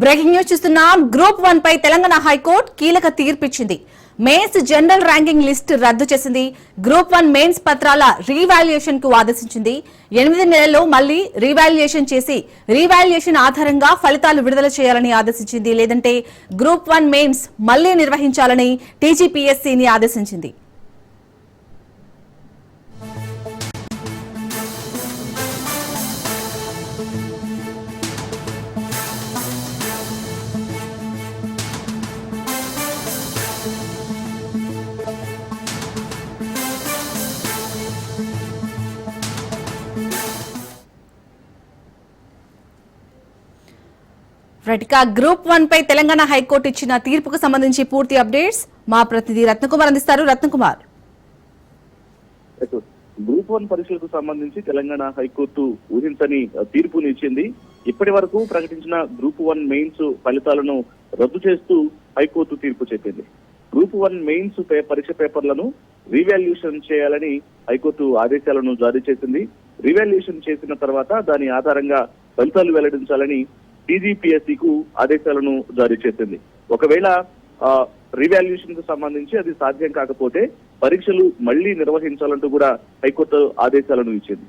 Breaking news చూస్తున్నాం. Group 1 పై Telangana high court కీలక తీర్పిచ్చింది. Mains general ranking list రద్దు చేసింది. గ్రూప్ 1 మెయిన్స్ పత్రాల రీవాల్యుయేషన్ కు ఆదేశించింది. 8 నెలల్లో మళ్లీ రీవాల్యుయేషన్ చేసి రీవాల్యుయేషన్ ఆధారంగా ఫలితాలు విడుదల చేయాలని ఆదేశించింది. లేదంటే గ్రూప్ 1 మెయిన్స్ మళ్లీ నిర్వహించాలని టీజీపీఎస్సీని ఆదేశించింది. గ్రూప్ 1 పై తెలంగాణ హైకోర్టు ఇచ్చిన తీర్పుకు సంబంధించి పూర్తి అప్డేట్స్ మా ప్రతినిధి రత్నకుమార్ అందిస్తారు. రత్నకుమార్, గ్రూప్ 1 పరీక్షలకు సంబంధించి తెలంగాణ హైకోర్టు ఊహించని తీర్పునిచ్చింది. ఇప్పటి వరకు ప్రకటించిన గ్రూప్ 1 మెయిన్స్ ఫలితాలను రద్దు చేస్తూ హైకోర్టు తీర్పు చెప్పింది. గ్రూప్ 1 మెయిన్స్ పరీక్ష పేపర్లను రీవాల్యుయేషన్ చేయాలని హైకోర్టు ఆదేశాలను జారీ చేసింది. రీవాల్యుయేషన్ చేసిన తర్వాత దాని ఆధారంగా ఫలితాలు వెల్లడించాలని టీజీపీఎస్సీకు ఆదేశాలను జారీ చేసింది. ఒకవేళ రీవాల్యుయేషన్ కు సంబంధించి అది సాధ్యం కాకపోతే పరీక్షలు మళ్లీ నిర్వహించాలంటూ కూడా హైకోర్టు ఆదేశాలను ఇచ్చింది.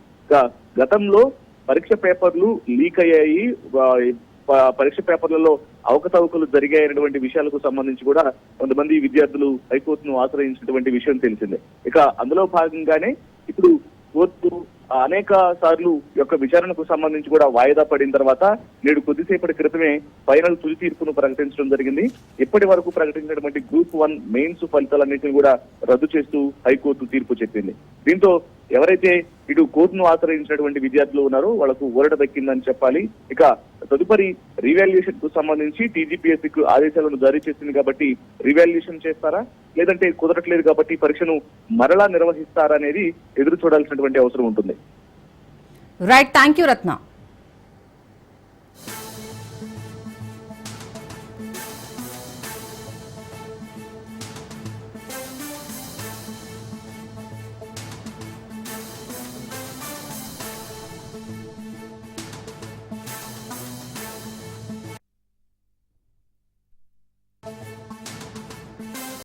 గతంలో పరీక్ష పేపర్లు లీక్ అయ్యాయి, పరీక్ష పేపర్లలో అవకతవకలు జరిగాయనేటువంటి విషయాలకు సంబంధించి కూడా కొంతమంది విద్యార్థులు హైకోర్టును ఆశ్రయించినటువంటి విషయం తెలిసిందే. ఇక అందులో భాగంగానే ఇప్పుడు కోర్టు అనేక సార్లు యొక్క విచారణకు సంబంధించి కూడా వాయిదా పడిన తర్వాత నేడు కొద్దిసేపటి క్రితమే ఫైనల్ తుది తీర్పును ప్రకటించడం జరిగింది. ఇప్పటి వరకు ప్రకటించినటువంటి గ్రూప్ 1 మెయిన్స్ ఫలితాలన్నింటినీ కూడా రద్దు చేస్తూ హైకోర్టు తీర్పు చెప్పింది. దీంతో ఎవరైతే ఇటు కోర్టును ఆశ్రయించినటువంటి విద్యార్థులు ఉన్నారో వాళ్లకు ఊరట దక్కిందని చెప్పాలి. ఇక తదుపరి రీవాల్యుయేషన్ కు సంబంధించి టీజీపీఎస్సీకి ఆదేశాలను జారీ చేసింది కాబట్టి రీవాల్యుయేషన్ చేస్తారా, లేదంటే కుదరట్లేదు కాబట్టి పరీక్షను మరలా నిర్వహిస్తారా అనేది ఎదురు చూడాల్సినటువంటి అవసరం ఉంటుంది. Right, thank you Ratna.